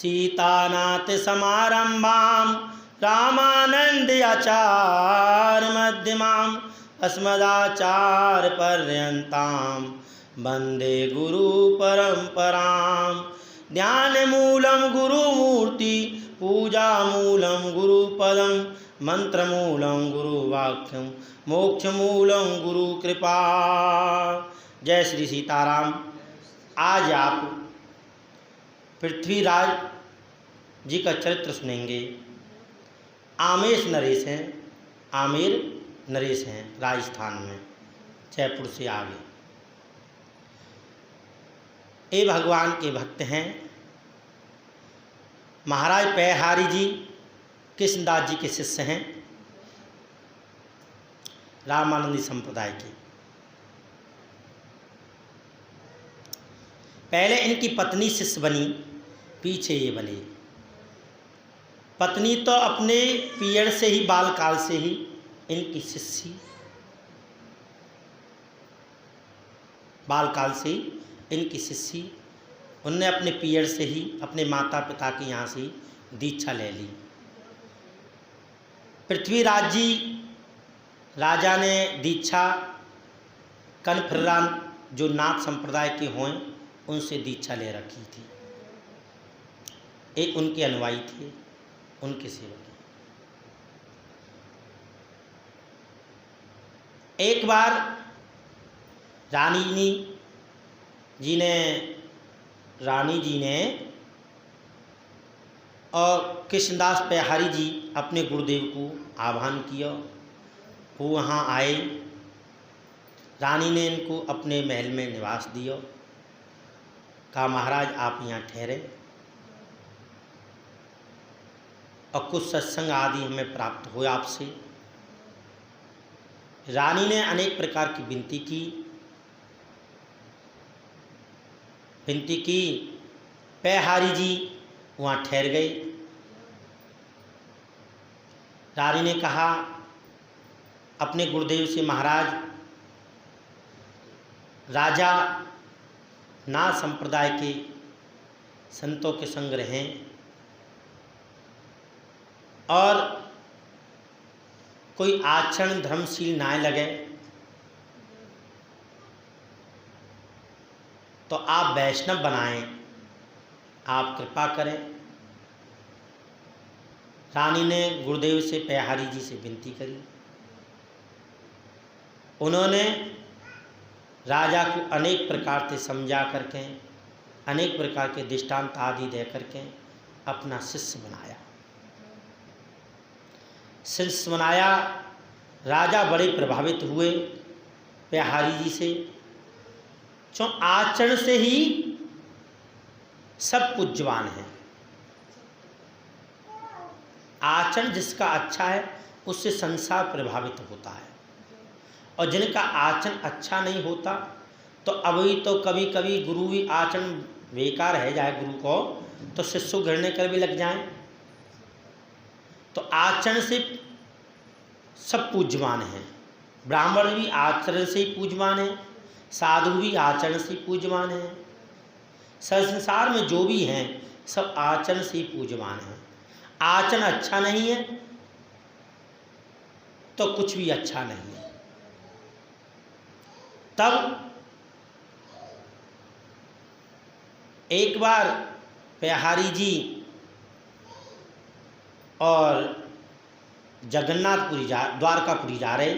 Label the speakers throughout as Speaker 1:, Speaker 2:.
Speaker 1: सीतानाथ समारंभां रामानंद आचार्य मध्यमाम् अस्मदाचार्यपर्यन्तां वन्दे गुरु परंपरां। ध्यानमूलं गुरुमूर्ति पूजामूलं गुरुपदं मंत्रमूलं गुरुवाक्यं मोक्षमूलं गुरुकृपा। जय श्री सीताराम। आज आप पृथ्वीराज जी का चरित्र सुनेंगे। आमेर नरेश हैं राजस्थान में, जयपुर से आगे। ये भगवान के भक्त हैं। महाराज पैहारी जी कृष्णदास जी के शिष्य हैं, रामानंदी संप्रदाय के। पहले इनकी पत्नी शिष्य बनी, पीछे ये बने। पत्नी तो अपने पीरियड से ही, बालकाल से ही इनकी शिष्य, बालकाल से ही इनकी शिष्य। उनने अपने पीरियड से ही अपने माता पिता के यहाँ से दीक्षा ले ली। पृथ्वीराज जी राजा ने दीक्षा कनफिरान जो नाथ संप्रदाय के हों उनसे दीक्षा ले रखी थी। एक उनके अनुयायी थे, उनके सेवक। एक बार रानी जी ने और कृष्णदास पैहारी जी अपने गुरुदेव को आह्वान किया। वो वहाँ आए। रानी ने इनको अपने महल में निवास दिया। कहा महाराज आप यहाँ ठहरे और कुछ सत्संग आदि हमें प्राप्त हो आपसे। रानी ने अनेक प्रकार की विनती की। पैहारी जी वहाँ ठहर गए। रानी ने कहा अपने गुरुदेव से, महाराज राजा नाथ संप्रदाय के संतों के संग रहें और कोई आचरण धर्मशील ना लगे तो आप वैष्णव बनाएं, आप कृपा करें। रानी ने गुरुदेव से पैहारी जी से विनती करी। उन्होंने राजा को अनेक प्रकार से समझा करके, अनेक प्रकार के दृष्टांत आदि दे करके अपना शिष्य बनाया। राजा बड़े प्रभावित हुए पैहारी जी से। जो आचरण से ही सब पूज्यवान है। आचरण जिसका अच्छा है उससे संसार प्रभावित होता है, और जिनका आचरण अच्छा नहीं होता तो अभी तो कभी कभी गुरु भी आचरण बेकार है जाए गुरु को तो शिष्य घिरने कर भी लग जाए। तो आचरण से सब पूज्यवान हैं। ब्राह्मण भी आचरण से ही पूज्यवान है, साधु भी आचरण से पूज्यवान है। संसार में जो भी हैं सब आचरण से ही पूज्यवान हैं। आचरण अच्छा नहीं है तो कुछ भी अच्छा नहीं है। तब एक बार पैहारी जी और जगन्नाथपुरी द्वारकापुरी जा रहे।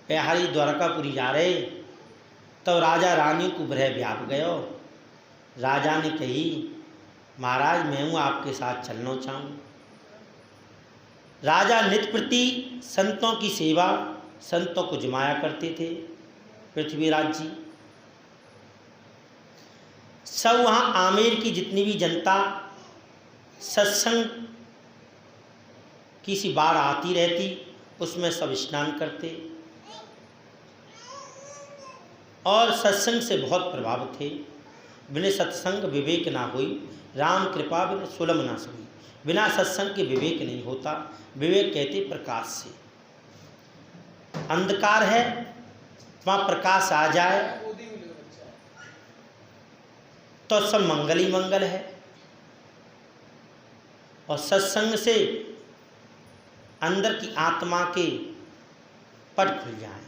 Speaker 1: पैहारी द्वारकापुरी जा रहे तो राजा रानी को भय व्याप गयो। राजा ने कही महाराज मैं हूँ आपके साथ चलना चाहूँ। राजा नित्य प्रति संतों की सेवा, संतों को जमाया करते थे पृथ्वीराज जी। सब वहाँ आमेर की जितनी भी जनता सत्संग किसी बार आती रहती, उसमें सब स्नान करते और सत्संग से बहुत प्रभावित थे। बिना सत्संग विवेक ना हुई, राम कृपा बिना सुलभ ना सोई। बिना सत्संग के विवेक नहीं होता। विवेक कहते प्रकाश से। अंधकार है वहाँ प्रकाश आ जाए तो सब मंगल ही मंगल है। और सत्संग से अंदर की आत्मा के पट खुल जाए,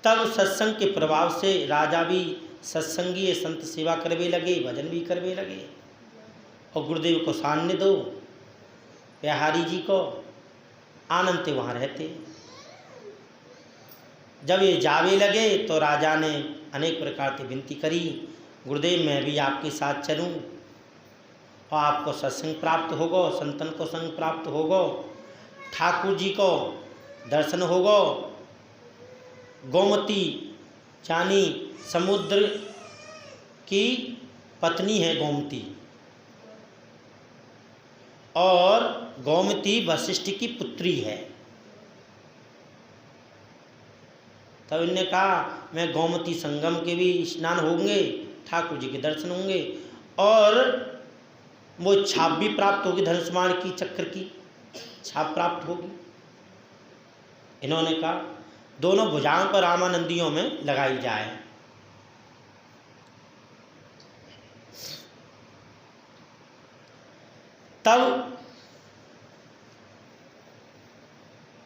Speaker 1: तब सत्संग के प्रभाव से राजा भी सत्संगी संत सेवा करवे लगे, भजन भी करवे लगे। और गुरुदेव को सामने दो, बिहारी जी को आनंद से वहाँ रहते। जब ये जावे लगे तो राजा ने अनेक प्रकार की विनती करी, गुरुदेव मैं भी आपके साथ चलूं और आपको सत्संग प्राप्त होगो, संतन को संग प्राप्त होगो, ठाकुर जी को दर्शन होगो। गोमती चानी समुद्र की पत्नी है गोमती, और गोमती वशिष्ठ की पुत्री है। तब इन्होंने कहा मैं गोमती संगम के भी स्नान होंगे, ठाकुर जी के दर्शन होंगे, और वो छाप भी प्राप्त होगी, धनुष्मान की चक्र की छाप प्राप्त होगी। इन्होंने कहा दोनों भुजाओं पर रामानंदियों में लगाई जाए। तब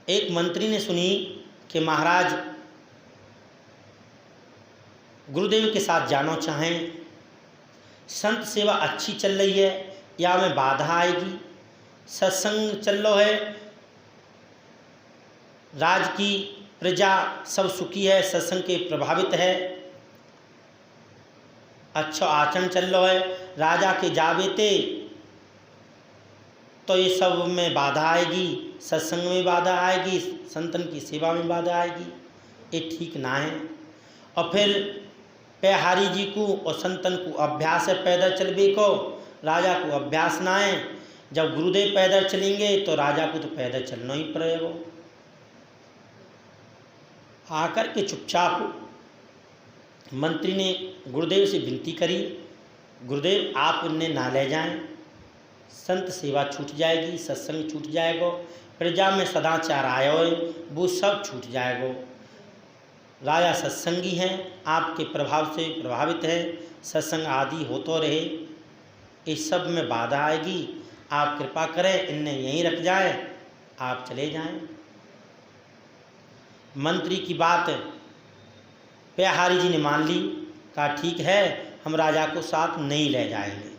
Speaker 1: एक मंत्री ने सुनी कि महाराज गुरुदेव के साथ जाना चाहें, संत सेवा अच्छी चल रही है या में बाधा आएगी, सत्संग चल रहा है, राज की प्रजा सब सुखी है, सत्संग के प्रभावित है, अच्छा आचरण चल रहा है, राजा के जावेते तो ये सब में बाधा आएगी, सत्संग में बाधा आएगी, संतन की सेवा में बाधा आएगी, ये ठीक ना है। और फिर पेहारी जी को और संतन को अभ्यास है पैदल चलने को, राजा को अभ्यास ना है। जब गुरुदेव पैदल चलेंगे तो राजा को तो पैदल चलना ही पड़ेगा। आकर के चुपचाप मंत्री ने गुरुदेव से विनती करी, गुरुदेव आप उन्हें ना ले जाएं, संत सेवा छूट जाएगी, सत्संग छूट जाएगा, प्रजा में सदाचार आया हो वो सब छूट जाएगा। राजा सत्संगी हैं, आपके प्रभाव से प्रभावित है, सत्संग आदि हो तो रहे, इस सब में बाधा आएगी, आप कृपा करें इन्हें यहीं रख जाए, आप चले जाएं। मंत्री की बात पेहारी जी ने मान ली, कहा ठीक है हम राजा को साथ नहीं ले जाएंगे।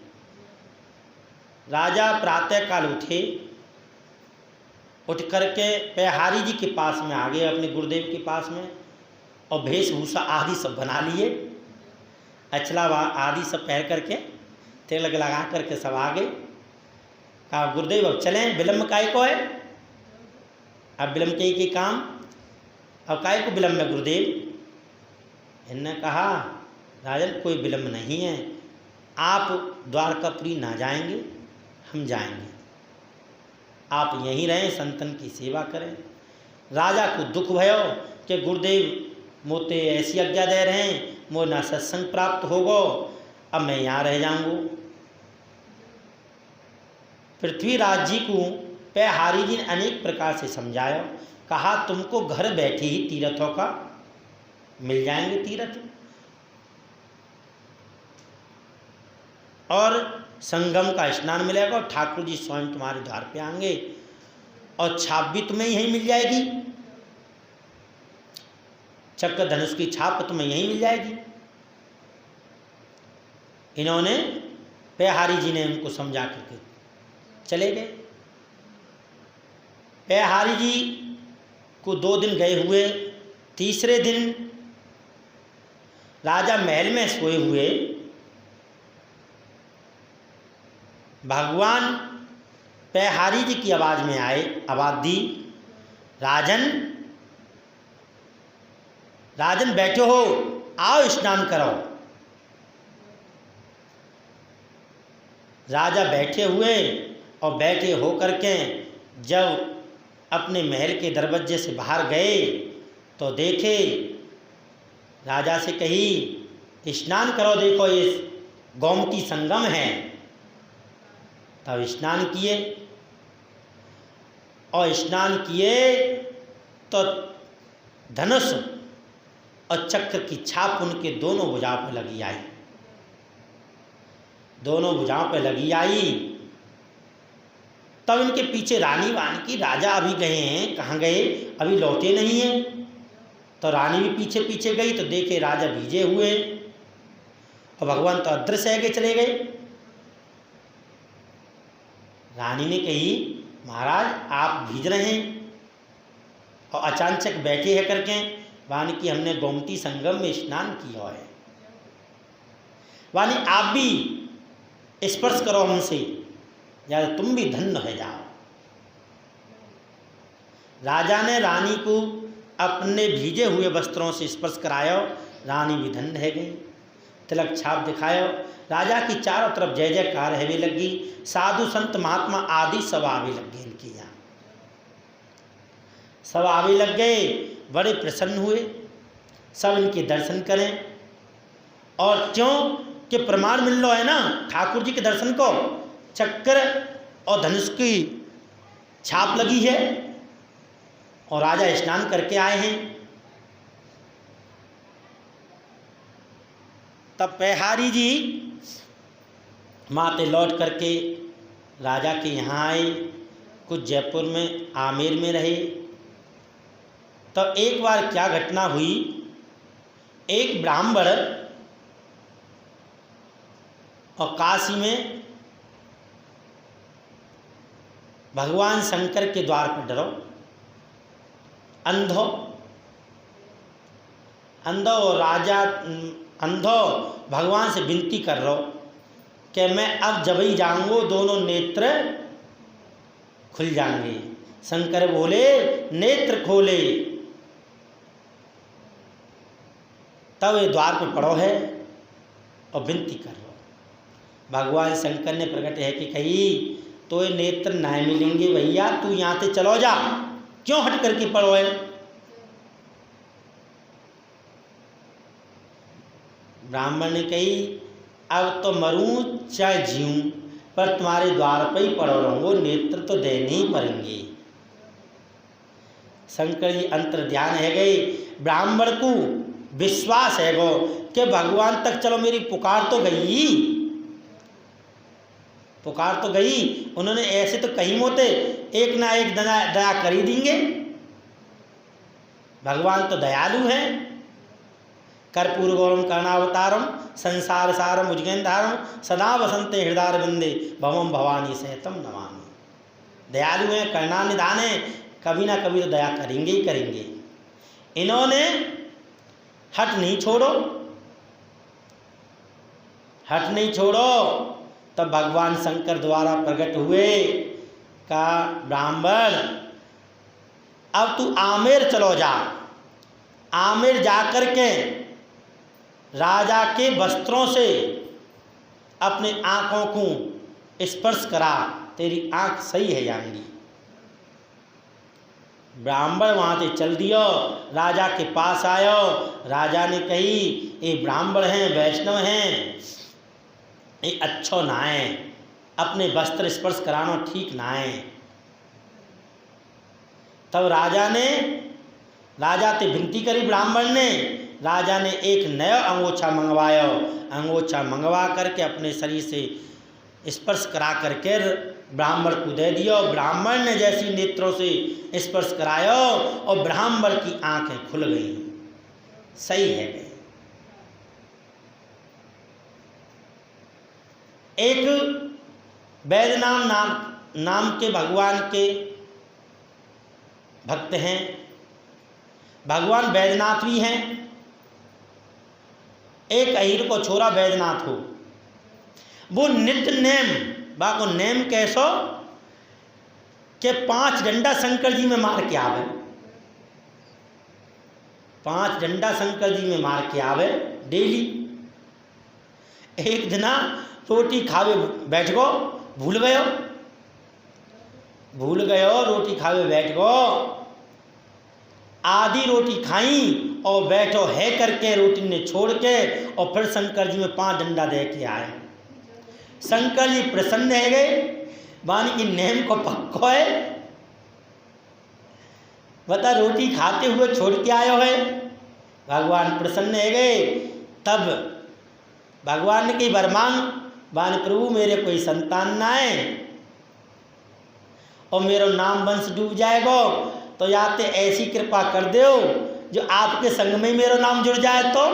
Speaker 1: राजा प्रातःकाल उठे, उठ करके पेहारी जी के पास में आ गए, अपने गुरुदेव के पास में, और वेशभूषा आदि सब बना लिए, अचला आदि सब पहन करके तिलक लगा करके सब आ गए। कहा गुरुदेव अब चलें, विलम्ब काय को है, अब विलम्ब के काम, अब काय को विलम्ब है गुरुदेव। इन्होंने कहा राजन कोई विलम्ब नहीं है, आप द्वारकापुरी ना जाएंगे, हम जाएंगे, आप यहीं रहें, संतन की सेवा करें। राजा को दुख भयो कि गुरुदेव मोते ऐसी आज्ञा दे रहे हैं, मो ना सत्संग प्राप्त होगो, अब मैं यहाँ रह जाऊँगा। पृथ्वीराज जी को पेहारी जी ने अनेक प्रकार से समझाया, कहा तुमको घर बैठे ही तीर्थों का मिल जाएंगे तीर्थ, और संगम का स्नान मिलेगा, और ठाकुर जी स्वयं तुम्हारे द्वार पे आएंगे, और छाप भी तुम्हें यहीं मिल जाएगी, चक्र धनुष की छाप तुम्हें यहीं मिल जाएगी। इन्होंने पेहारी जी ने उनको समझा करके चले गए। पेहारी जी को 2 दिन गए हुए, तीसरे दिन राजा महल में सोए हुए भगवान पेहारी जी की आवाज़ में आए, आवाज़ दी, राजन राजन बैठे हो, आओ स्नान करो। राजा बैठे हुए और बैठे हो करके जब अपने महल के दरवाजे से बाहर गए तो देखे, राजा से कही स्नान करो, देखो ये गोमती संगम है। तब स्नान किए, और स्नान किए तो धनुष और चक्र की छाप उनके दोनों भुजाओं पर लगी आई। दोनों भुजाओं पर लगी आई। तब इनके पीछे रानी वानकी, राजा अभी गए हैं, कहाँ गए, अभी लौटे नहीं हैं। तो रानी भी पीछे पीछे गई तो देखे राजा भीजे हुए और भगवान तो अदृश्य है के चले गए। रानी ने कही महाराज आप भीज रहे हैं और अचानक बैठे हैं करके। वानकी हमने गोमती संगम में स्नान किया है, वानी आप भी स्पर्श करो हमसे, या तुम भी धन्य हो जाओ। राजा ने रानी को अपने भीजे हुए वस्त्रों से स्पर्श करायो, रानी भी धन्य है गई। तिलक छाप दिखायो, राजा की चारों तरफ जय जयकार है लगी। साधु संत महात्मा आदि सब आवे लग गए, इनके यहाँ सब आवे लग गए। बड़े प्रसन्न हुए, सब इनके दर्शन करें। और क्यों कि प्रमाण मिल लो है ना ठाकुर जी के दर्शन को, चक्र और धनुष की छाप लगी है और राजा स्नान करके आए हैं। तब पैहारी जी माते लौट करके राजा के यहाँ आए, कुछ जयपुर में आमेर में रहे। तो एक बार क्या घटना हुई, एक ब्राह्मण और काशी में भगवान शंकर के द्वार पर डरो, अंधो राजा अंधो भगवान से विनती कर रहो कि मैं अब जब ही जाऊंगो दोनों नेत्र खुल जाएंगे। शंकर बोले नेत्र खोले। तब ये द्वार पे पड़ो है और विनती कर रहो। भगवान शंकर ने प्रकट है कि कही तो ये नेत्र नहीं मिलेंगे भैया, तू यहाँ से चलो जा, क्यों हट करके पड़ो है। ब्राह्मण ने कही अब तो मरूं चाहे जीऊं, पर तुम्हारे द्वार पर ही पड़ो रहूंगो, नेत्र तो देने ही पड़ेंगे। शंकर जी अंतर ध्यान है गए। ब्राह्मण को विश्वास है गो कि भगवान तक चलो मेरी पुकार तो गई, पुकार तो गई। उन्होंने ऐसे तो कहीं मोते एक ना एक दया कर ही देंगे। भगवान तो दयालु हैं। कर्पूर गौरम कर्णावतारम संसार सारम उज्जैनधारम सदा वसंते हृदय बिंदे भवम भवानी सहतम नमामि। दयालु हैं, करुणानिधान हैं, कभी ना कभी तो दया करेंगे ही करेंगे। इन्होंने हट नहीं छोड़ो, हट नहीं छोड़ो। तब भगवान शंकर द्वारा प्रकट हुए, का ब्राह्मण अब तू आमेर चलो जा, आमेर जाकर के राजा के वस्त्रों से अपने आँखों को स्पर्श करा, तेरी आँख सही है जाएंगी। ब्राह्मण वहाँ से चल दियो, राजा के पास आयो। राजा ने कही ये ब्राह्मण हैं, वैष्णव हैं, ये अच्छो ना है, अपने वस्त्र स्पर्श कराना ठीक ना है। तब राजा ते विनती करी ब्राह्मण ने। राजा ने एक नया अंगोछा मंगवायो, अंगोछा मंगवा करके अपने शरीर से स्पर्श करा करके ब्राह्मण को दे दियो। ब्राह्मण ने जैसी नेत्रों से स्पर्श करायो और ब्राह्मण की आंखें खुल गई, सही है गए। एक वैद्यनाथ नाम के भगवान के भक्त हैं, भगवान वैद्यनाथ भी हैं। एक अहीर को छोरा वैद्यनाथ हो, वो नित्य नेम बाको नेम कैसो कि 5 डंडा शंकर जी में मार के आवे, 5 डंडा शंकर जी में मार के आवे डेली। एक दिना रोटी खावे बैठ गो, भूल गयो रोटी खावे बैठ गो, आधी रोटी खाई और बैठो है करके रोटी ने छोड़ के, और फिर शंकर जी में 5 डंडा दे के आए। शंकर जी प्रसन्न है गए, बानी की नेम को पक्को है, बता रोटी खाते हुए छोड़ के आयो है, भगवान प्रसन्न है गए। तब भगवान ने कही वर मांग। बान प्रभु मेरे कोई संतान ना है और मेरा नाम वंश डूब जाएगा, तो या तो ऐसी कृपा कर दो जो आपके संग में मेरा नाम जुड़ जाए। तो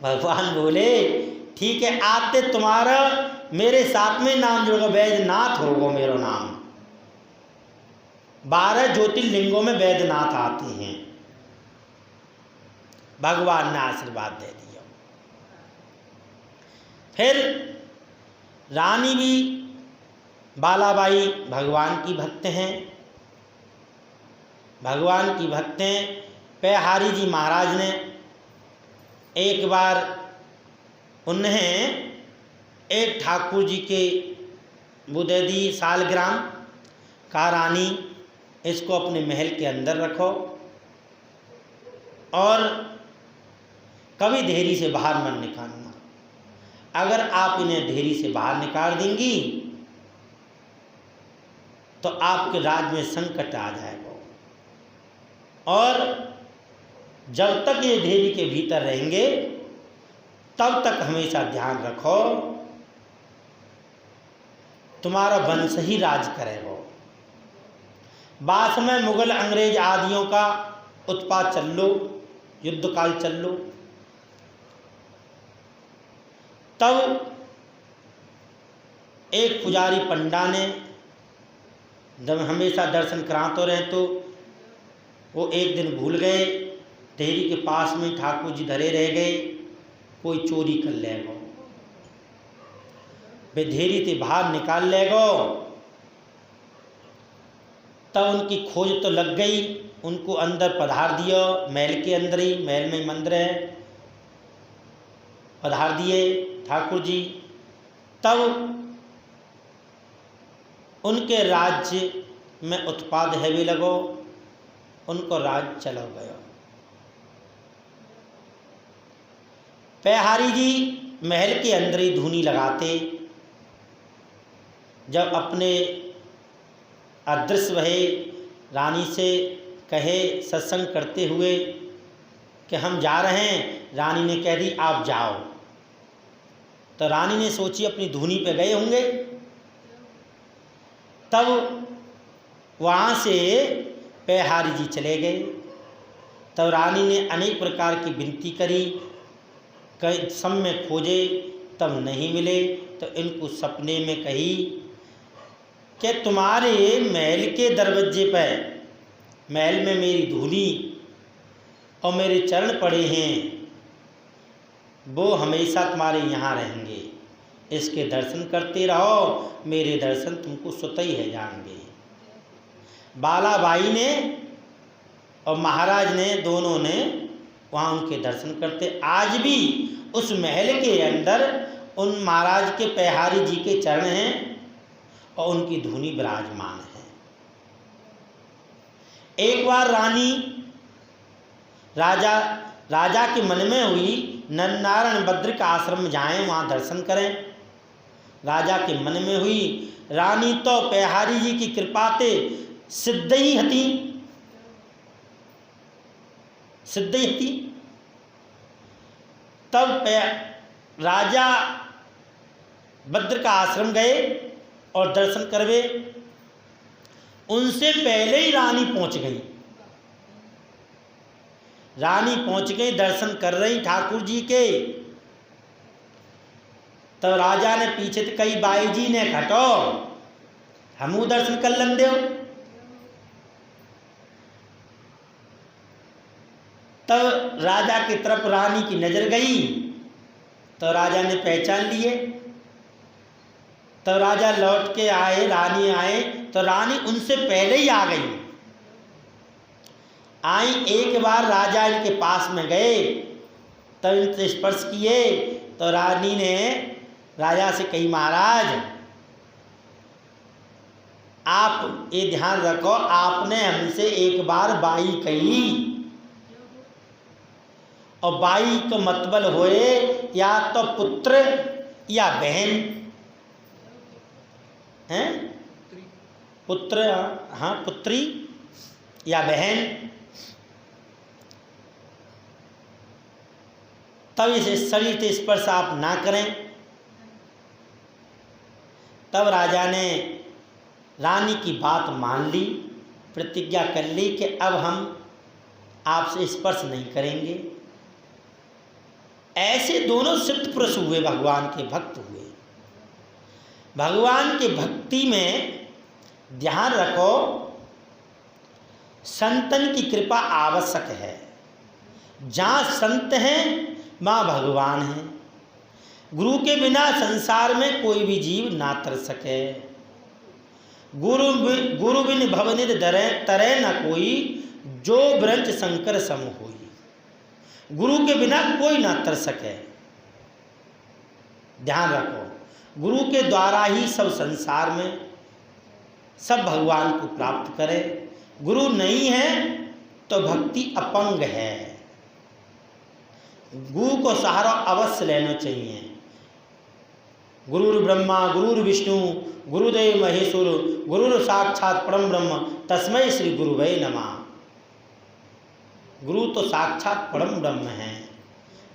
Speaker 1: भगवान बोले ठीक है, आते तुम्हारा मेरे साथ में नाम जुड़ेगा, वैद्यनाथ होगा मेरा नाम। 12 ज्योतिर्लिंगों में वैद्यनाथ आते हैं। भगवान ने आशीर्वाद दे दिया। फिर रानी भी बालाबाई भगवान की भक्त हैं, भगवान की भक्त हैं। पेहारी जी महाराज ने एक बार उन्हें एक ठाकुर जी के बुदेदी सालग्राम का रानी इसको अपने महल के अंदर रखो और कभी देहरी से बाहर मत निकालना। अगर आप इन्हें देहरी से बाहर निकाल देंगी तो आपके राज्य में संकट आ जाएगा, और जब तक ये देहरी के भीतर रहेंगे तब तक हमेशा ध्यान रखो तुम्हारा वंश ही राज करेगा। बाद में मुगल अंग्रेज आदियों का उत्पात चल लो, युद्ध काल चल लो, तब एक पुजारी पंडा ने जब हमेशा दर्शन कराते रहे तो वो एक दिन भूल गए, देहरी के पास में ठाकुर जी धरे रह गए, कोई चोरी कर लेगा, वे देहरी से बाहर निकाल लेगा। तब उनकी खोज तो लग गई, उनको अंदर पधार दिया, महल के अंदर ही, महल में मंदिर है, पधार दिए ठाकुर जी। तब उनके राज्य में उत्पाद हैवी लगो, उनको राज चला गया। पेहारी जी महल के अंदर ही धूनी लगाते, जब अपने अदृश्य भये रानी से कहे सत्संग करते हुए कि हम जा रहे हैं, रानी ने कह दी आप जाओ। तो रानी ने सोची अपनी धूनी पे गए होंगे, तब वहाँ से पेहारी जी चले गए। तब रानी ने अनेक प्रकार की विनती करी, कई सब में खोजे तब नहीं मिले, तो इनको सपने में कही कि तुम्हारे महल के दरवाजे पर, महल में मेरी धूनी और मेरे चरण पड़े हैं, वो हमेशा तुम्हारे यहाँ रहेंगे, इसके दर्शन करते रहो, मेरे दर्शन तुमको स्वतः ही है जाएंगे। बालाबाई ने और महाराज ने दोनों ने वहाँ उनके दर्शन करते। आज भी उस महल के अंदर उन महाराज के पेहारी जी के चरण हैं और उनकी धूनी विराजमान है। एक बार रानी राजा के मन में हुई नरनारायण भद्र का आश्रम जाएं, वहाँ दर्शन करें। राजा के मन में हुई, रानी तो पेहारी जी की कृपा से सिद्ध ही हती, सिद्ध ही हती। तब राजा भद्र का आश्रम गए और दर्शन करवे। उनसे पहले ही रानी पहुंच गई, रानी पहुंच गई, दर्शन कर रही ठाकुर जी के। तो राजा ने पीछे तो कई बाई जी ने घटो हमू दर्शन कर लन दो। तब राजा की तरफ रानी की नजर गई, तो राजा ने पहचान लिए। तो राजा लौट के आए, रानी आए, तो रानी उनसे पहले ही आ गई। आई, एक बार राजा इनके पास में गए, तब इनसे स्पर्श किए, तो रानी ने राजा से कही महाराज आप ये ध्यान रखो, आपने हमसे एक बार बाई कही, और बाई का मतलब होए या तो पुत्र या बहन हैं, पुत्र, हाँ पुत्री या बहन। तब इस शरीर से स्पर्श आप ना करें। तब राजा ने रानी की बात मान ली, प्रतिज्ञा कर ली कि अब हम आपसे स्पर्श नहीं करेंगे। ऐसे दोनों सिद्ध पुरुष हुए, भगवान के भक्त हुए। भगवान के भक्ति में ध्यान रखो, संतन की कृपा आवश्यक है। जहाँ संत हैं वहाँ भगवान है। गुरु के बिना संसार में कोई भी जीव ना तर सके। गुरु बिन भवनिधि तरे न कोई, जो ब्रज शंकर सम होई। गुरु के बिना कोई ना तर सके। ध्यान रखो, गुरु के द्वारा ही सब संसार में सब भगवान को प्राप्त करे। गुरु नहीं है तो भक्ति अपंग है। गुरु को सहारा अवश्य लेना चाहिए। गुरुर् ब्रह्मा गुरुर्विष्णु गुरुदेव महेश्वर गुरुर साक्षात परम ब्रह्म तस्मै श्री गुरुवे नमः। गुरु तो साक्षात परम ब्रह्म है।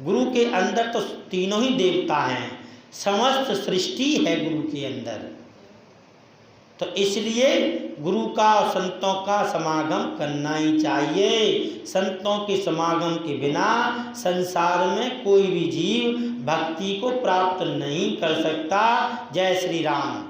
Speaker 1: गुरु के अंदर तो तीनों ही देवता हैं, समस्त सृष्टि है गुरु के अंदर। तो इसलिए गुरु का और संतों का समागम करना ही चाहिए। संतों के समागम के बिना संसार में कोई भी जीव भक्ति को प्राप्त नहीं कर सकता। जय श्री राम।